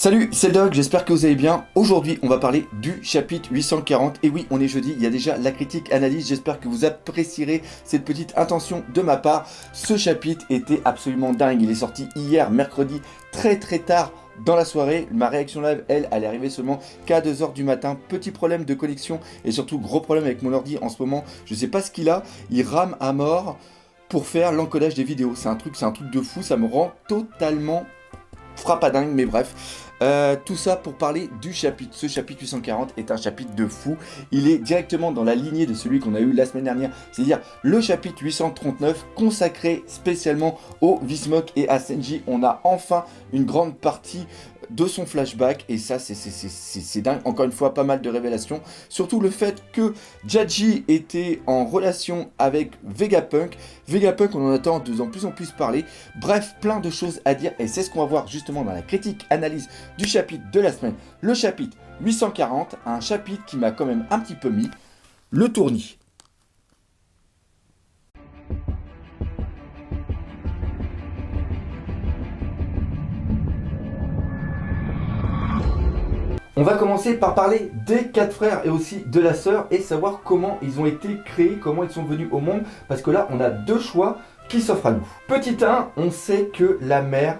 Salut, c'est le Doc, j'espère que vous allez bien. Aujourd'hui, on va parler du chapitre 840. Et oui, on est jeudi, il y a déjà la critique analyse. J'espère que vous apprécierez cette petite intention de ma part. Ce chapitre était absolument dingue. Il est sorti hier, mercredi, très tard dans la soirée. Ma réaction live, elle est arrivée seulement qu'à 2h du matin. Petit problème de connexion et surtout gros problème avec mon ordi en ce moment. Je sais pas ce qu'il a, il rame à mort pour faire l'encodage des vidéos. C'est un truc de fou, ça me rend totalement frappadingue, mais bref. Tout ça pour parler du chapitre. Ce chapitre 840 est un chapitre de fou. Il est directement dans la lignée de celui qu'on a eu la semaine dernière, c'est-à-dire le chapitre 839 consacré spécialement au Vismok et à Senji. On a enfin une grande partie de son flashback et ça c'est dingue. Encore une fois, pas mal de révélations, surtout le fait que Jaji était en relation avec Vegapunk. Vegapunk, on en attend de plus en plus parler. Bref, plein de choses à dire et c'est ce qu'on va voir justement dans la critique analyse du chapitre de la semaine, le chapitre 840, un chapitre qui m'a quand même un petit peu mis le tournis. On va commencer par parler des 4 frères et aussi de la sœur et savoir comment ils ont été créés, comment ils sont venus au monde, parce que là on a deux choix qui s'offrent à nous. Petit 1, on sait que la mère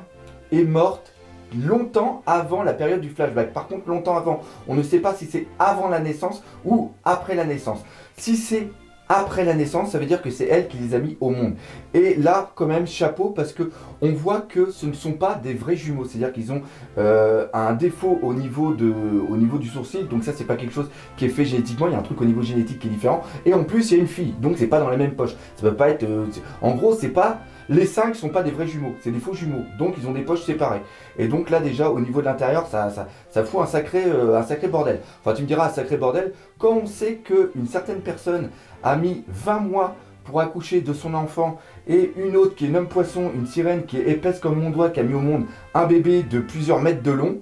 est morte longtemps avant la période du flashback. Par contre, longtemps avant, on ne sait pas si c'est avant la naissance ou après la naissance. Si c'est après la naissance, ça veut dire que c'est elle qui les a mis au monde. Et là, quand même, chapeau, parce que on voit que ce ne sont pas des vrais jumeaux. C'est-à-dire qu'ils ont un défaut au niveau du sourcil. Donc ça, c'est pas quelque chose qui est fait génétiquement. Il y a un truc au niveau génétique qui est différent. Et en plus, il y a une fille. Donc c'est pas dans la même poche. Ça peut pas être... en gros, c'est pas... Les 5 sont pas des vrais jumeaux, c'est des faux jumeaux, donc ils ont des poches séparées. Et donc là déjà au niveau de l'intérieur, ça fout un sacré bordel. Enfin tu me diras un sacré bordel, quand on sait qu'une certaine personne a mis 20 mois pour accoucher de son enfant et une autre qui est une homme poisson, une sirène qui est épaisse comme mon doigt, qui a mis au monde un bébé de plusieurs mètres de long,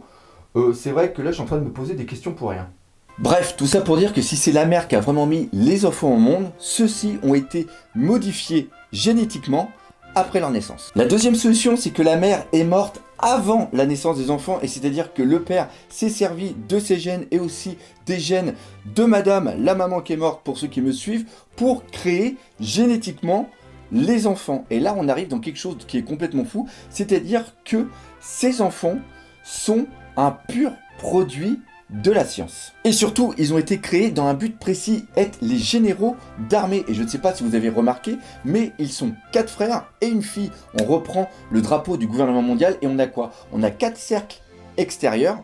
c'est vrai que là je suis en train de me poser des questions pour rien. Bref, tout ça pour dire que si c'est la mère qui a vraiment mis les enfants au monde, ceux-ci ont été modifiés génétiquement après leur naissance. La deuxième solution, c'est que la mère est morte avant la naissance des enfants, et c'est-à-dire que le père s'est servi de ses gènes et aussi des gènes de madame, la maman qui est morte pour ceux qui me suivent, pour créer génétiquement les enfants. Et là, on arrive dans quelque chose qui est complètement fou, c'est-à-dire que ces enfants sont un pur produit de la science. Et surtout, ils ont été créés dans un but précis, être les généraux d'armée. Et je ne sais pas si vous avez remarqué, mais ils sont 4 frères et une fille. On reprend le drapeau du gouvernement mondial et on a quoi? On a 4 cercles extérieurs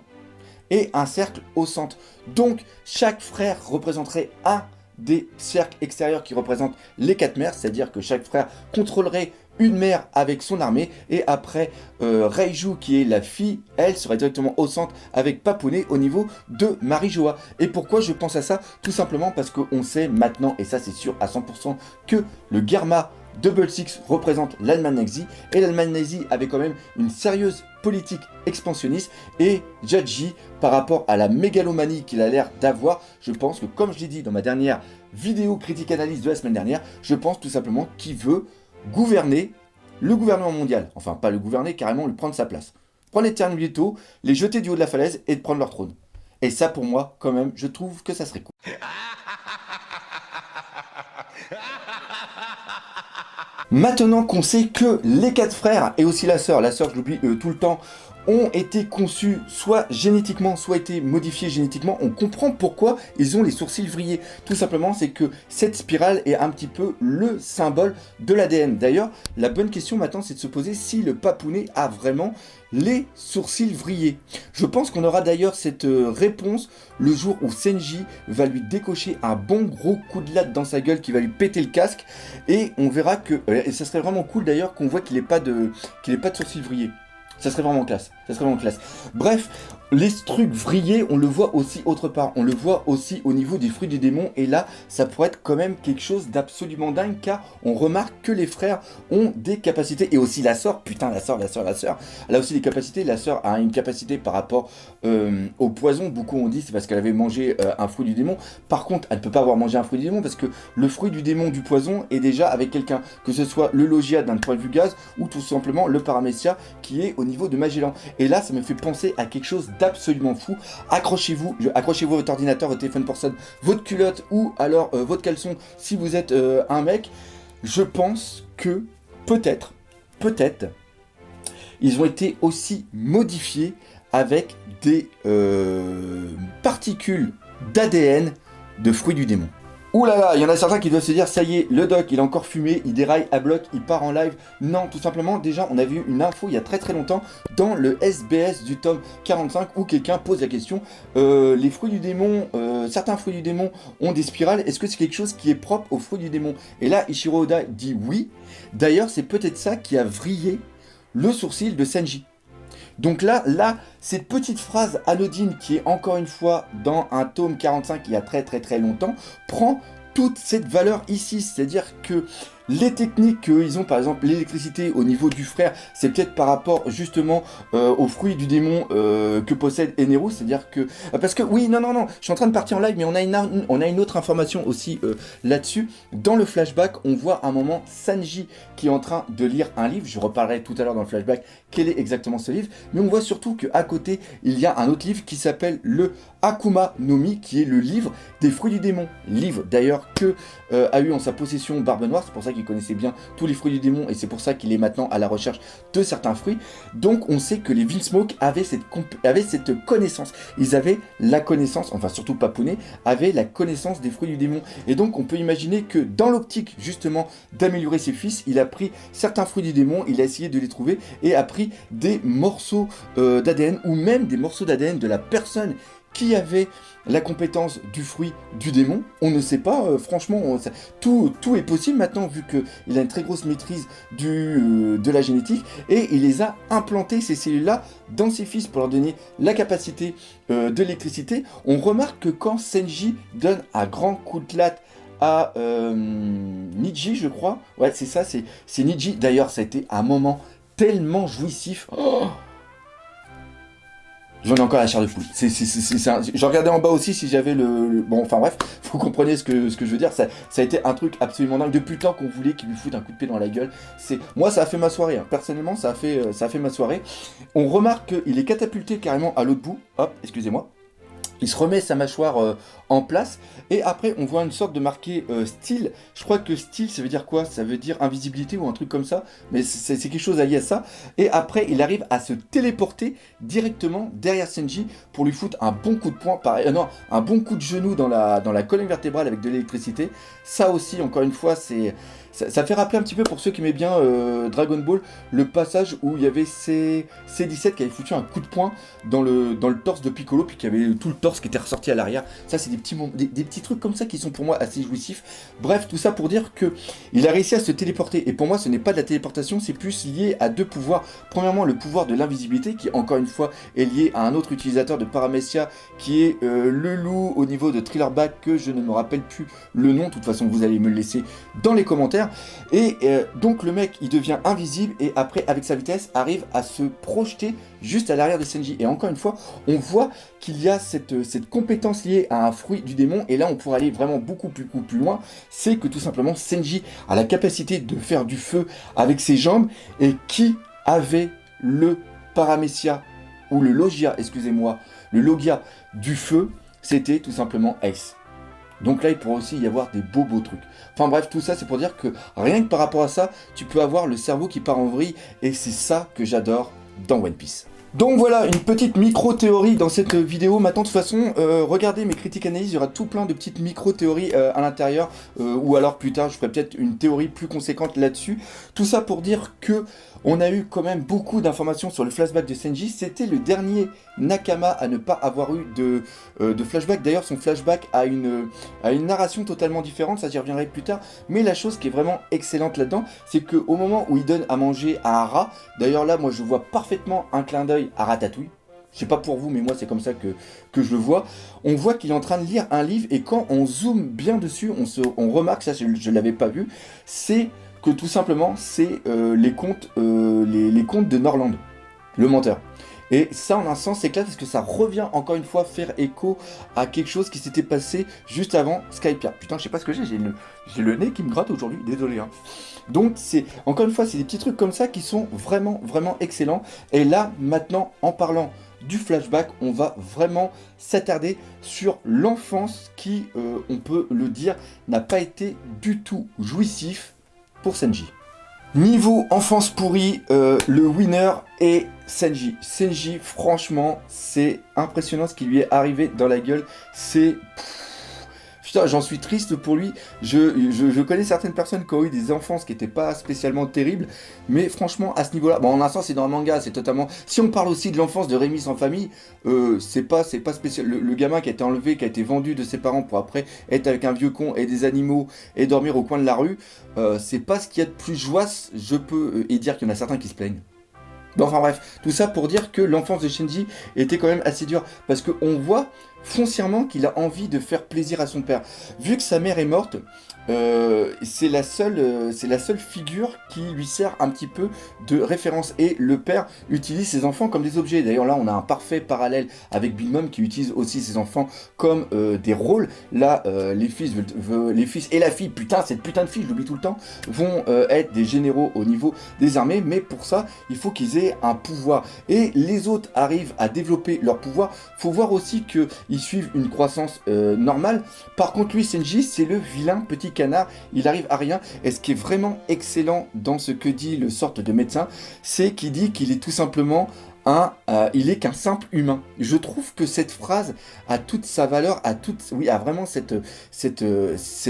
et un cercle au centre. Donc, chaque frère représenterait un des cercles extérieurs qui représentent les 4 mères, c'est-à-dire que chaque frère contrôlerait une mère avec son armée, et après Reiju qui est la fille, elle serait directement au centre avec Papune au niveau de Marijoa. Et pourquoi je pense à ça? Tout simplement parce qu'on sait maintenant, et ça c'est sûr à 100%, que le Germa Double Six représente l'Allemagne nazie, et l'Allemagne nazie avait quand même une sérieuse politique expansionniste, et Jaji, par rapport à la mégalomanie qu'il a l'air d'avoir, je pense que, comme je l'ai dit dans ma dernière vidéo critique analyse de la semaine dernière, je pense tout simplement qu'il veut gouverner le gouvernement mondial. Enfin, pas le gouverner, carrément, lui prendre sa place. Prendre les termes Vito, les jeter du haut de la falaise et de prendre leur trône. Et ça, pour moi, quand même, je trouve que ça serait cool. Maintenant qu'on sait que les 4 frères, et aussi la sœur je l'oublie tout le temps, ont été conçus soit génétiquement, soit été modifiés génétiquement, on comprend pourquoi ils ont les sourcils vrillés. Tout simplement, c'est que cette spirale est un petit peu le symbole de l'ADN. D'ailleurs, la bonne question maintenant, c'est de se poser si le papounet a vraiment les sourcils vrillés. Je pense qu'on aura d'ailleurs cette réponse le jour où Senji va lui décocher un bon gros coup de latte dans sa gueule qui va lui péter le casque, et on verra que, et ça serait vraiment cool d'ailleurs qu'on voit qu'il n'ait pas de sourcils vrillés. Ça serait vraiment classe, Bref, les trucs vrillés, on le voit aussi autre part, on le voit aussi au niveau des fruits du démon, et là, ça pourrait être quand même quelque chose d'absolument dingue, car on remarque que les frères ont des capacités, et aussi la sœur, putain, la sœur, elle a aussi des capacités. La sœur a une capacité par rapport au poison, beaucoup ont dit c'est parce qu'elle avait mangé un fruit du démon. Par contre, elle ne peut pas avoir mangé un fruit du démon, parce que le fruit du démon du poison est déjà avec quelqu'un, que ce soit le logia d'un point de vue gaz, ou tout simplement le paramécia qui est au niveau de Magellan. Et là, ça me fait penser à quelque chose d'absolument fou. Accrochez-vous à votre ordinateur, votre téléphone portable, votre culotte ou alors votre caleçon si vous êtes un mec. Je pense que peut-être, ils ont été aussi modifiés avec des particules d'ADN de fruits du démon. Ouh là là, il y en a certains qui doivent se dire, ça y est, le doc, il a encore fumé, il déraille à bloc, il part en live. Non, tout simplement, déjà, on a vu une info il y a très longtemps dans le SBS du tome 45 où quelqu'un pose la question, les fruits du démon, certains fruits du démon ont des spirales, est-ce que c'est quelque chose qui est propre aux fruits du démon? Et là, Ichiro Oda dit oui. D'ailleurs, c'est peut-être ça qui a vrillé le sourcil de Senji. Donc là, cette petite phrase anodine qui est encore une fois dans un tome 45 il y a très longtemps, prend toute cette valeur ici. C'est-à-dire que les techniques qu'ils ont, par exemple l'électricité au niveau du frère, c'est peut-être par rapport justement aux fruits du démon que possède Eneru. C'est-à-dire que... parce que oui, non, je suis en train de partir en live, mais on a une autre information aussi là-dessus. Dans le flashback, on voit à un moment Sanji qui est en train de lire un livre. Je reparlerai tout à l'heure dans le flashback quel est exactement ce livre. Mais on voit surtout qu'à côté, il y a un autre livre qui s'appelle le Akuma no Mi, qui est le livre des fruits du démon. Livre d'ailleurs que a eu en sa possession Barbe Noire. C'est pour ça qu'il connaissait bien tous les fruits du démon et c'est pour ça qu'il est maintenant à la recherche de certains fruits. Donc on sait que les Vinsmoke avaient cette connaissance. Ils avaient la connaissance, enfin surtout Papounet, avait la connaissance des fruits du démon. Et donc on peut imaginer que dans l'optique justement d'améliorer ses fils, il a pris certains fruits du démon, il a essayé de les trouver et a pris des morceaux d'ADN ou même des morceaux d'ADN de la personne qui avait la compétence du fruit du démon. On ne sait pas, franchement, tout est possible maintenant vu qu'il a une très grosse maîtrise de la génétique et il les a implantées, ces cellules-là, dans ses fils pour leur donner la capacité de l'électricité. On remarque que quand Senji donne un grand coup de latte à Niji, je crois, ouais c'est ça, c'est Niji, d'ailleurs ça a été un moment tellement jouissif. J'en ai encore la chair de poule. Je regardais en bas aussi si j'avais bon, enfin bref, vous comprenez ce que je veux dire. Ça a été un truc absolument dingue. Depuis le temps qu'on voulait qu'il lui foute un coup de pied dans la gueule. Moi, ça a fait ma soirée. Hein. Personnellement, ça a fait ma soirée. On remarque qu'il est catapulté carrément à l'autre bout. Hop, excusez-moi. Il se remet sa mâchoire en place et après on voit une sorte de marqué style. Je crois que style ça veut dire quoi? Ça veut dire invisibilité ou un truc comme ça, mais c'est quelque chose allié à ça. Et après il arrive à se téléporter directement derrière Senji pour lui foutre un bon coup de poing, un bon coup de genou dans la colonne vertébrale avec de l'électricité. Ça aussi encore une fois ça fait rappeler un petit peu pour ceux qui aimaient bien Dragon Ball, le passage où il y avait C17 qui avait foutu un coup de poing dans le torse de Piccolo, puis qui avait tout le torse qui était ressorti à l'arrière. Ça, c'est des petits trucs comme ça qui sont pour moi assez jouissifs. Bref, tout ça pour dire que il a réussi à se téléporter. Et pour moi, ce n'est pas de la téléportation, c'est plus lié à deux pouvoirs. Premièrement, le pouvoir de l'invisibilité, qui encore une fois est lié à un autre utilisateur de Paramecia, qui est le loup au niveau de Thriller-Back, que je ne me rappelle plus le nom. De toute façon, vous allez me le laisser dans les commentaires. Et donc le mec il devient invisible et après avec sa vitesse arrive à se projeter juste à l'arrière de Senji. Et encore une fois on voit qu'il y a cette compétence liée à un fruit du démon. Et là on pourrait aller vraiment beaucoup plus loin. C'est que tout simplement Senji a la capacité de faire du feu avec ses jambes. Et qui avait le Paramecia ou le Logia, excusez-moi, le Logia du feu? C'était tout simplement Ace. Donc là, il pourrait aussi y avoir des beaux trucs. Enfin bref, tout ça, c'est pour dire que rien que par rapport à ça, tu peux avoir le cerveau qui part en vrille. Et c'est ça que j'adore dans One Piece. Donc voilà, une petite micro-théorie dans cette vidéo. Maintenant, de toute façon, regardez mes critiques analyses, il y aura tout plein de petites micro-théories à l'intérieur. Ou alors plus tard, je ferai peut-être une théorie plus conséquente là-dessus. Tout ça pour dire que on a eu quand même beaucoup d'informations sur le flashback de Senji. C'était le dernier Nakama à ne pas avoir eu de flashback. D'ailleurs, son flashback a une narration totalement différente, ça j'y reviendrai plus tard. Mais la chose qui est vraiment excellente là-dedans, c'est qu'au moment où il donne à manger à un rat, d'ailleurs là, moi je vois parfaitement un clin d'œil à Ratatouille. Je sais pas pour vous, mais moi c'est comme ça que je le vois. On voit qu'il est en train de lire un livre et quand on zoome bien dessus, on remarque, ça je l'avais pas vu, c'est que tout simplement c'est les contes de Norland, le menteur. Et ça, en un sens, c'est clair parce que ça revient encore une fois faire écho à quelque chose qui s'était passé juste avant Skypiea. Putain, je sais pas ce que j'ai le nez qui me gratte aujourd'hui, désolé. Hein. Donc, c'est encore une fois, c'est des petits trucs comme ça qui sont vraiment, vraiment excellents. Et là, maintenant, en parlant du flashback, on va vraiment s'attarder sur l'enfance qui, on peut le dire, n'a pas été du tout jouissif pour Senji. Niveau enfance pourrie, le winner est Senji. Senji, franchement, c'est impressionnant ce qui lui est arrivé dans la gueule. C'est... Putain, j'en suis triste pour lui. Je connais certaines personnes qui ont eu des enfances qui n'étaient pas spécialement terribles. Mais franchement, à ce niveau-là... Bon, en un sens, c'est dans un manga, c'est totalement... Si on parle aussi de l'enfance de Rémi sans famille, c'est pas spécial. Le gamin qui a été enlevé, qui a été vendu de ses parents pour après être avec un vieux con et des animaux et dormir au coin de la rue, c'est pas ce qu'il y a de plus joyeux, je peux... et dire qu'il y en a certains qui se plaignent. Bon, enfin bref, tout ça pour dire que l'enfance de Shinji était quand même assez dure. Parce qu'on voit foncièrement qu'il a envie de faire plaisir à son père. Vu que sa mère est morte, c'est la seule figure qui lui sert un petit peu de référence. Et le père utilise ses enfants comme des objets. D'ailleurs là on a un parfait parallèle avec Big Mom qui utilise aussi ses enfants comme des rôles. Là les fils et la fille, putain cette putain de fille, je l'oublie tout le temps, vont être des généraux au niveau des armées. Mais pour ça il faut qu'ils aient un pouvoir. Et les autres arrivent à développer leur pouvoir. Faut voir aussi qu'ils suivent une croissance normale. Par contre lui Senji c'est le vilain petit canard, il arrive à rien. Et ce qui est vraiment excellent dans ce que dit le sorte de médecin, c'est qu'il dit qu'il est tout simplement il est qu'un simple humain. Je trouve que cette phrase a toute sa valeur, a vraiment cette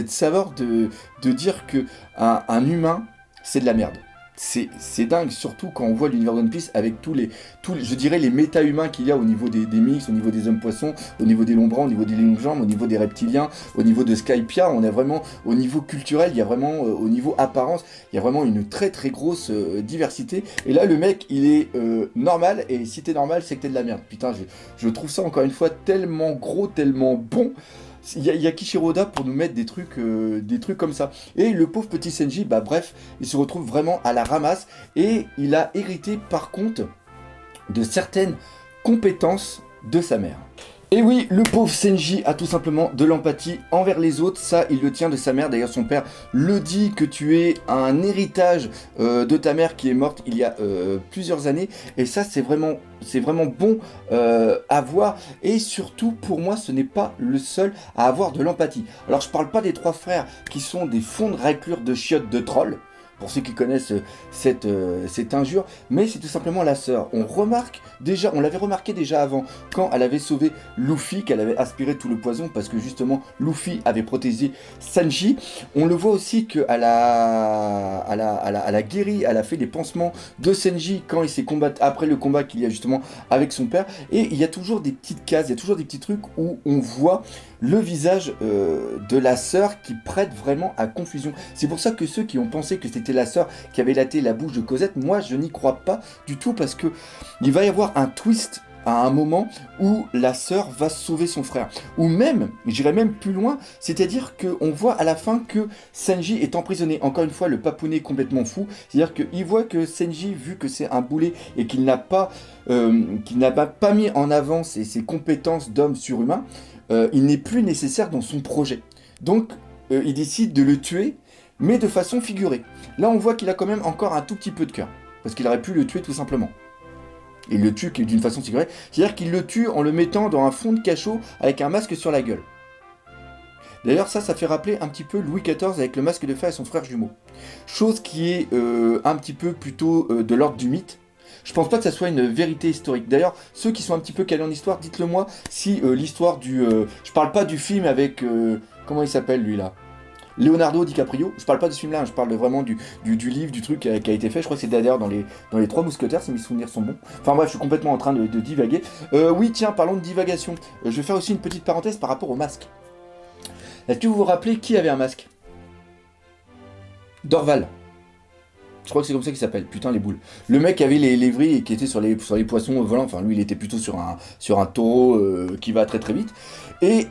saveur de dire que un humain c'est de la merde. C'est dingue, surtout quand on voit l'univers One Piece avec tous les je dirais, les méta-humains qu'il y a au niveau des mix, au niveau des hommes-poissons, au niveau des Lombrans, au niveau des Longjambes, au niveau des reptiliens, au niveau de Skypiea. On est vraiment au niveau culturel, il y a vraiment au niveau apparence, il y a vraiment une très très grosse diversité. Et là, le mec, il est normal, et si t'es normal, c'est que t'es de la merde. Putain, je trouve ça encore une fois tellement gros, tellement bon. Il y a Kishiroda pour nous mettre des trucs comme ça. Et le pauvre petit Senji, bah bref, il se retrouve vraiment à la ramasse. Et il a hérité par contre de certaines compétences de sa mère. Et oui, le pauvre Senji a tout simplement de l'empathie envers les autres, ça il le tient de sa mère, d'ailleurs son père le dit que tu es un héritage de ta mère qui est morte il y a plusieurs années, et ça c'est vraiment bon à voir, et surtout pour moi ce n'est pas le seul à avoir de l'empathie. Alors je parle pas des trois frères qui sont des fonds de raclure de chiottes de troll, pour ceux qui connaissent cette injure, mais c'est tout simplement la sœur. On l'avait remarqué déjà avant, quand elle avait sauvé Luffy, qu'elle avait aspiré tout le poison, parce que justement Luffy avait protégé Sanji. On le voit aussi qu'elle a guéri, elle a fait des pansements de Sanji quand il s'est combattu, après le combat qu'il y a justement avec son père. Et il y a toujours des petites cases, il y a toujours des petits trucs où on voit le visage de la sœur qui prête vraiment à confusion. C'est pour ça que ceux qui ont pensé que c'était la sœur qui avait laté la bouche de Cosette, moi je n'y crois pas du tout, parce que il va y avoir un twist à un moment où la sœur va sauver son frère. Ou même, j'irai même plus loin, c'est-à-dire qu'on voit à la fin que Sanji est emprisonné. Encore une fois, le papounet complètement fou, c'est-à-dire qu'il voit que Sanji, vu que c'est un boulet et qu'il n'a pas mis en avant ses compétences d'homme surhumain, il n'est plus nécessaire dans son projet. Donc, il décide de le tuer, mais de façon figurée. Là, on voit qu'il a quand même encore un tout petit peu de cœur, parce qu'il aurait pu le tuer tout simplement. Il le tue d'une façon figurée, c'est-à-dire qu'il le tue en le mettant dans un fond de cachot avec un masque sur la gueule. D'ailleurs, ça fait rappeler un petit peu Louis XIV avec le masque de fer et son frère jumeau. Chose qui est un petit peu plutôt de l'ordre du mythe. Je pense pas que ça soit une vérité historique. D'ailleurs, ceux qui sont un petit peu calés en histoire, dites-le moi si l'histoire du... je parle pas du film avec... comment il s'appelle lui là, Leonardo DiCaprio. Je parle pas de ce film-là, je parle vraiment du livre, du truc qui a été fait. Je crois que c'est d'ailleurs dans les Trois Mousquetaires, si mes souvenirs sont bons. Enfin bref, je suis complètement en train de divaguer. Oui, tiens, parlons de divagation. Je vais faire aussi une petite parenthèse par rapport au masque. Est-ce que vous vous rappelez qui avait un masque? Dorval. Je crois que c'est comme ça qu'il s'appelle, putain les boules. Le mec avait les vrilles et qui était sur les poissons volants, enfin lui il était plutôt sur un taureau qui va très très vite. Et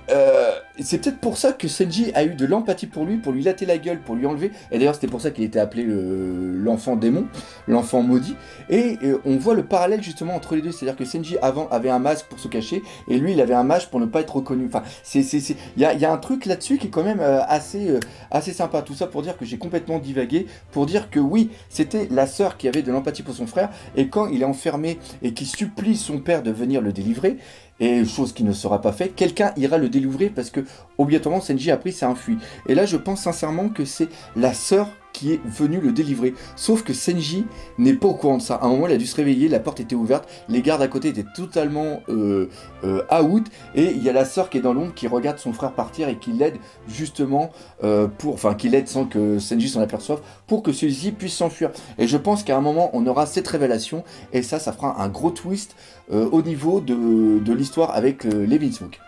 c'est peut-être pour ça que Senji a eu de l'empathie pour lui latter la gueule, pour lui enlever. Et d'ailleurs, c'était pour ça qu'il était appelé l'enfant démon, l'enfant maudit. Et on voit le parallèle justement entre les deux. C'est-à-dire que Senji avant avait un masque pour se cacher, et lui, il avait un masque pour ne pas être reconnu. Enfin, il y a un truc là-dessus qui est quand même assez sympa. Tout ça pour dire que j'ai complètement divagué, pour dire que oui, c'était la sœur qui avait de l'empathie pour son frère, et quand il est enfermé et qui supplie son père de venir le délivrer, et chose qui ne sera pas faite, quelqu'un ira le délivrer parce que obligatoirement Senji a pris s'est enfui. Et là je pense sincèrement que c'est la sœur qui est venue le délivrer. Sauf que Senji n'est pas au courant de ça. À un moment il a dû se réveiller, la porte était ouverte, les gardes à côté étaient totalement out, et il y a la sœur qui est dans l'ombre qui regarde son frère partir et qui l'aide justement qui l'aide sans que Senji s'en aperçoive, pour que celui-ci puisse s'enfuir. Et je pense qu'à un moment on aura cette révélation, et ça fera un gros twist au niveau de l'histoire avec Levin Smoke.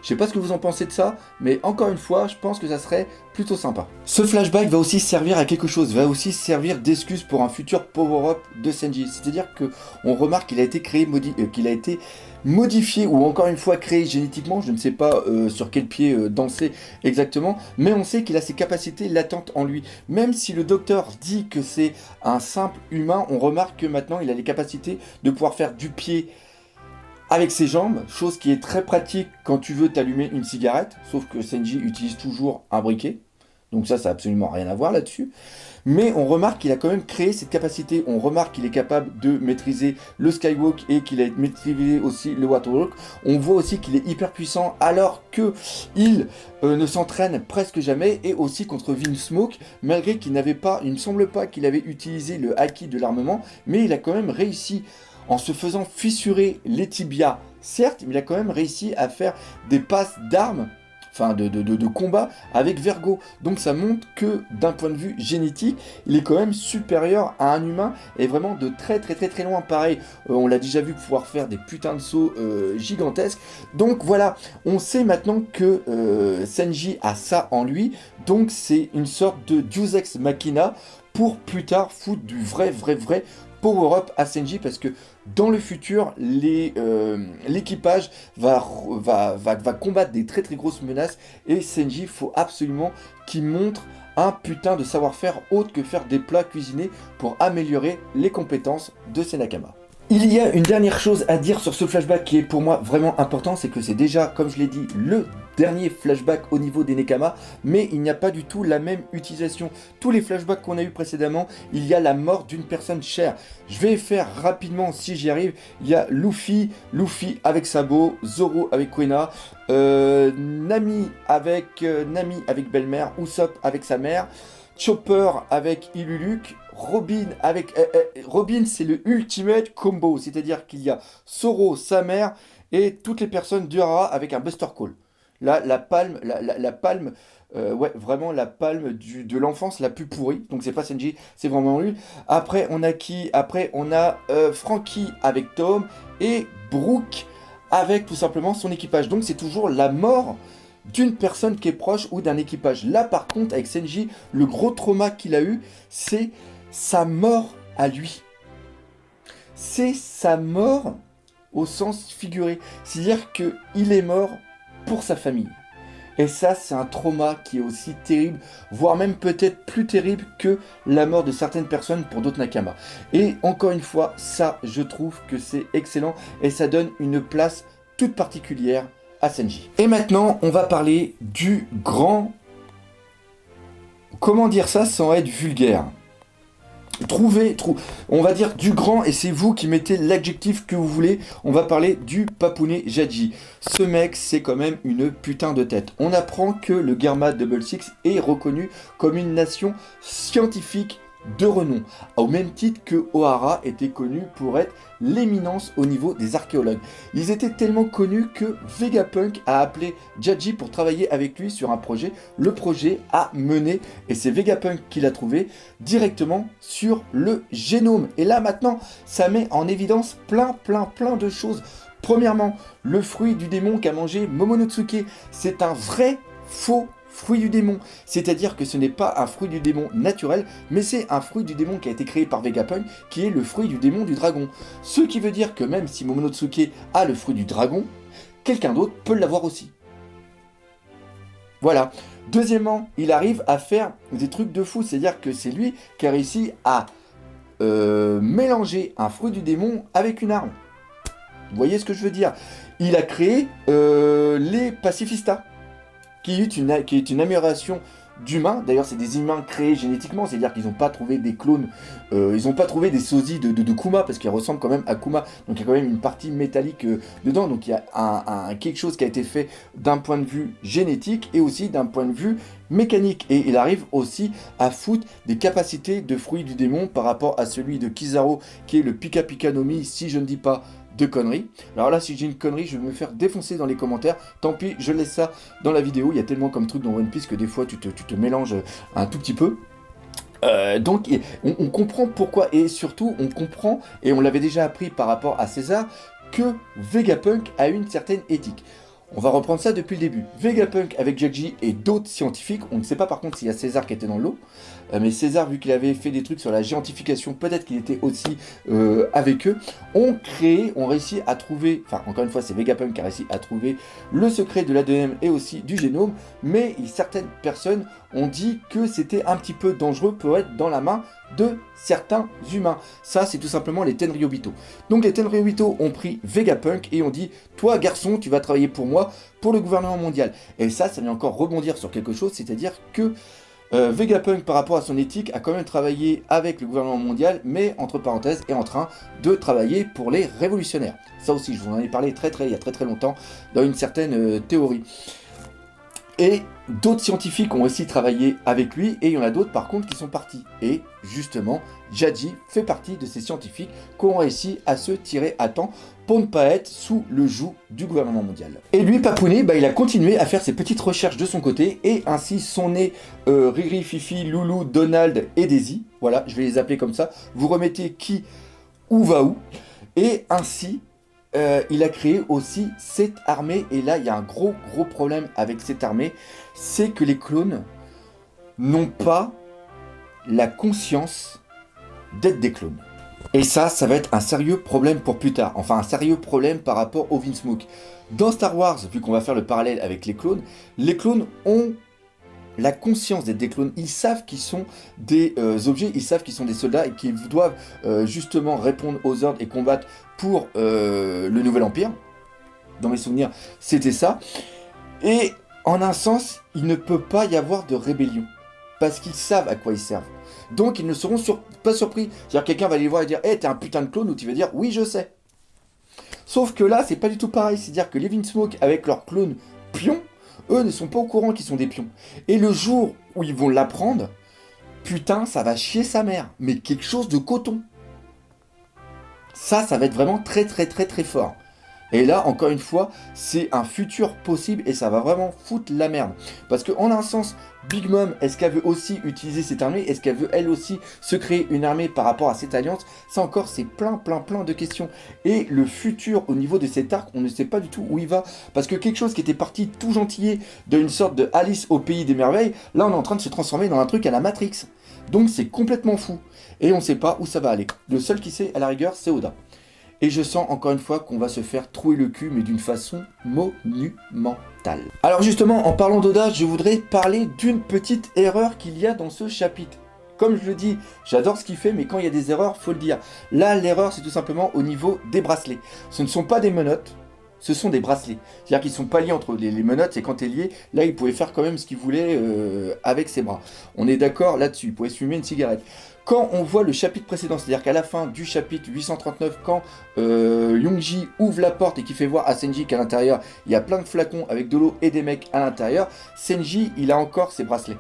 Je sais pas ce que vous en pensez de ça, mais encore une fois, je pense que ça serait plutôt sympa. Ce flashback va aussi servir à quelque chose, va aussi servir d'excuse pour un futur power-up de Senji. C'est-à-dire que on remarque qu'il a été créé, qu'il a été modifié ou encore une fois créé génétiquement, je ne sais pas sur quel pied danser exactement, mais on sait qu'il a ses capacités latentes en lui. Même si le docteur dit que c'est un simple humain, on remarque que maintenant il a les capacités de pouvoir faire du pied avec ses jambes, chose qui est très pratique quand tu veux t'allumer une cigarette, sauf que Senji utilise toujours un briquet, donc ça n'a absolument rien à voir là-dessus. Mais on remarque qu'il a quand même créé cette capacité, on remarque qu'il est capable de maîtriser le skywalk et qu'il a maîtrisé aussi le waterwalk. On voit aussi qu'il est hyper puissant alors que il ne s'entraîne presque jamais, et aussi contre Vinsmoke, malgré qu'il n'avait pas, il ne me semble pas qu'il avait utilisé le haki de l'armement, mais il a quand même réussi, en se faisant fissurer les tibias, certes, mais il a quand même réussi à faire des passes d'armes, enfin de combat avec Vergo. Donc ça montre que d'un point de vue génétique, il est quand même supérieur à un humain, et vraiment de très très très très loin. Pareil, on l'a déjà vu pouvoir faire des putains de sauts gigantesques. Donc voilà, on sait maintenant que Senji a ça en lui, donc c'est une sorte de Deus Ex Machina pour plus tard foutre du vrai power-up à Senji, parce que dans le futur, l'équipage va combattre des très très grosses menaces, et Senji, faut absolument qu'il montre un putain de savoir-faire autre que faire des plats cuisinés pour améliorer les compétences de ses Nakama. Il y a une dernière chose à dire sur ce flashback qui est pour moi vraiment important, c'est que c'est déjà, comme je l'ai dit, le dernier flashback au niveau des Nekama, mais il n'y a pas du tout la même utilisation. Tous les flashbacks qu'on a eu précédemment, il y a la mort d'une personne chère. Je vais faire rapidement si j'y arrive. Il y a Luffy avec Sabo, Zoro avec Kuena, Nami avec belle-mère, Usopp avec sa mère, Chopper avec Iluluk, Robin avec... Robin, c'est le ultimate combo, c'est-à-dire qu'il y a Zoro, sa mère, et toutes les personnes d'Urara avec un Buster Call. Là, la palme, ouais, vraiment la palme de l'enfance la plus pourrie. Donc c'est pas Senji, c'est vraiment lui. Après, on a qui? Après, on a Franky avec Tom, et Brook avec tout simplement son équipage. Donc c'est toujours la mort d'une personne qui est proche ou d'un équipage. Là, par contre, avec Senji, le gros trauma qu'il a eu, c'est sa mort à lui. C'est sa mort au sens figuré. C'est-à-dire qu'il est mort pour sa famille. Et ça, c'est un trauma qui est aussi terrible, voire même peut-être plus terrible que la mort de certaines personnes pour d'autres Nakama. Et encore une fois, ça, je trouve que c'est excellent, et ça donne une place toute particulière à Senji. Et maintenant, on va parler du grand... Comment dire ça sans être vulgaire ? On va dire du grand, et c'est vous qui mettez l'adjectif que vous voulez. On va parler du Papune Jaji. Ce mec, c'est quand même une putain de tête. On apprend que le Germa 66 est reconnu comme une nation scientifique de renom, au même titre que Ohara était connu pour être l'éminence au niveau des archéologues. Ils étaient tellement connus que Vegapunk a appelé Jaji pour travailler avec lui sur un projet. Le projet a mené, et c'est Vegapunk qui l'a trouvé, directement sur le génome. Et là maintenant, ça met en évidence plein de choses. Premièrement, le fruit du démon qu'a mangé Momonosuke, c'est un vrai faux fruit du démon, c'est-à-dire que ce n'est pas un fruit du démon naturel, mais c'est un fruit du démon qui a été créé par Vegapunk, qui est le fruit du démon du dragon. Ce qui veut dire que même si Momonosuke a le fruit du dragon, quelqu'un d'autre peut l'avoir aussi. Voilà. Deuxièmement, il arrive à faire des trucs de fou, c'est-à-dire que c'est lui qui a réussi à mélanger un fruit du démon avec une arme. Vous voyez ce que je veux dire? Il a créé les pacifistas, qui est une amélioration d'humains. D'ailleurs, c'est des humains créés génétiquement, c'est-à-dire qu'ils n'ont pas trouvé des clones, ils n'ont pas trouvé des sosies de Kuma, parce qu'ils ressemblent quand même à Kuma. Donc il y a quand même une partie métallique dedans. Donc il y a quelque chose qui a été fait d'un point de vue génétique et aussi d'un point de vue mécanique. Et il arrive aussi à foutre des capacités de fruits du démon par rapport à celui de Kizaru, qui est le Pika Pika no Mi, si je ne dis pas de conneries. Alors là, si j'ai une connerie, je vais me faire défoncer dans les commentaires. Tant pis, je laisse ça dans la vidéo. Il y a tellement comme truc dans One Piece que des fois, tu te mélanges un tout petit peu. Donc, on comprend pourquoi. Et surtout, on comprend, et on l'avait déjà appris par rapport à César, que Vegapunk a une certaine éthique. On va reprendre ça depuis le début. Vegapunk avec Jack-J et d'autres scientifiques, on ne sait pas par contre s'il y a César qui était dans l'eau, mais César, vu qu'il avait fait des trucs sur la géantification, peut-être qu'il était aussi avec eux, ont réussi à trouver, enfin encore une fois c'est Vegapunk qui a réussi à trouver le secret de l'ADN et aussi du génome, mais certaines personnes ont dit que c'était un petit peu dangereux pour être dans la main de certains humains. Ça, c'est tout simplement les Tenryobito. Donc les Tenryobito ont pris Vegapunk et ont dit « Toi, garçon, tu vas travailler pour moi, pour le gouvernement mondial. » Et ça vient encore rebondir sur quelque chose, c'est-à-dire que Vegapunk, par rapport à son éthique, a quand même travaillé avec le gouvernement mondial, mais entre parenthèses, est en train de travailler pour les révolutionnaires. Ça aussi, je vous en ai parlé il y a très longtemps, dans une certaine théorie. Et d'autres scientifiques ont aussi travaillé avec lui, et il y en a d'autres par contre qui sont partis. Et justement, Jack-J fait partie de ces scientifiques qui ont réussi à se tirer à temps pour ne pas être sous le joug du gouvernement mondial. Et lui, Papounet, il a continué à faire ses petites recherches de son côté, et ainsi sont nés Riri, Fifi, Loulou, Donald et Daisy. Voilà, je vais les appeler comme ça. Vous remettez qui, où va où. Et ainsi, il a créé aussi cette armée, et là il y a un gros problème avec cette armée, c'est que les clones n'ont pas la conscience d'être des clones. Et ça va être un sérieux problème pour plus tard, enfin un sérieux problème par rapport au Vinsmoke. Dans Star Wars, vu qu'on va faire le parallèle avec les clones ont la conscience d'être des clones, ils savent qu'ils sont des objets, ils savent qu'ils sont des soldats et qu'ils doivent justement répondre aux ordres et combattre pour le Nouvel Empire. Dans mes souvenirs, c'était ça. Et en un sens, il ne peut pas y avoir de rébellion, parce qu'ils savent à quoi ils servent. Donc ils ne seront pas surpris. C'est-à-dire quelqu'un va les voir et dire « Hey, t'es un putain de clone » ou tu vas dire « Oui, je sais ». Sauf que là, c'est pas du tout pareil. C'est-à-dire que les Vinsmoke, avec leurs clones pions, eux ne sont pas au courant qu'ils sont des pions. Et le jour où ils vont l'apprendre, putain, ça va chier sa mère. Mais quelque chose de coton. Ça va être vraiment très fort. Et là, encore une fois, c'est un futur possible et ça va vraiment foutre la merde. Parce qu'en un sens, Big Mom, est-ce qu'elle veut aussi utiliser cette armée? Est-ce qu'elle veut elle aussi se créer une armée par rapport à cette alliance? Ça encore, c'est plein de questions. Et le futur au niveau de cet arc, on ne sait pas du tout où il va. Parce que quelque chose qui était parti tout gentillé d'une sorte de Alice au pays des merveilles, là on est en train de se transformer dans un truc à la Matrix. Donc c'est complètement fou. Et on ne sait pas où ça va aller. Le seul qui sait, à la rigueur, c'est Oda. Et je sens encore une fois qu'on va se faire trouer le cul, mais d'une façon monumentale. Alors justement, en parlant d'Oda, je voudrais parler d'une petite erreur qu'il y a dans ce chapitre. Comme je le dis, j'adore ce qu'il fait, mais quand il y a des erreurs, faut le dire. Là, l'erreur, c'est tout simplement au niveau des bracelets. Ce ne sont pas des menottes, ce sont des bracelets. C'est-à-dire qu'ils ne sont pas liés entre les menottes, et quand tu es lié, là, il pouvait faire quand même ce qu'il voulait avec ses bras. On est d'accord là-dessus, il pouvait se fumer une cigarette. Quand on voit le chapitre précédent, c'est-à-dire qu'à la fin du chapitre 839, quand Yongji ouvre la porte et qui fait voir à Senji qu'à l'intérieur, il y a plein de flacons avec de l'eau et des mecs à l'intérieur, Senji, il a encore ses bracelets.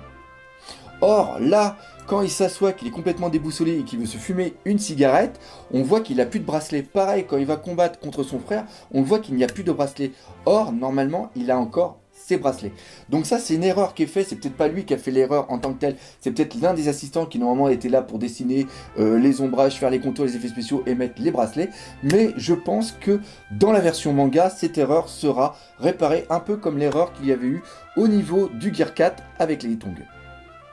Or, là, quand il s'assoit, qu'il est complètement déboussolé et qu'il veut se fumer une cigarette, on voit qu'il n'a plus de bracelet. Pareil, quand il va combattre contre son frère, on voit qu'il n'y a plus de bracelet. Or, normalement, il a encore ses bracelets. Donc ça, c'est une erreur qui est faite. C'est peut-être pas lui qui a fait l'erreur en tant que tel. C'est peut-être l'un des assistants qui normalement était là pour dessiner les ombrages, faire les contours, les effets spéciaux et mettre les bracelets. Mais je pense que dans la version manga, cette erreur sera réparée un peu comme l'erreur qu'il y avait eu au niveau du Gear 4 avec les tongs.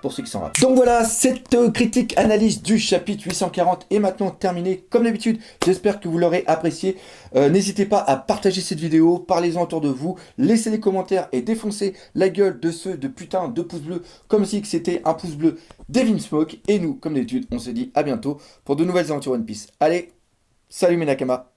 pour ceux qui s'en rappellent. Donc voilà, cette critique analyse du chapitre 840 est maintenant terminée. Comme d'habitude, j'espère que vous l'aurez apprécié. N'hésitez pas à partager cette vidéo, parlez-en autour de vous, laissez des commentaires et défoncez la gueule de ceux de putain de pouces bleus, comme si c'était un pouce bleu d'Evin Smoke. Et nous, comme d'habitude, on se dit à bientôt pour de nouvelles aventures One Piece. Allez, salut mes Nakama.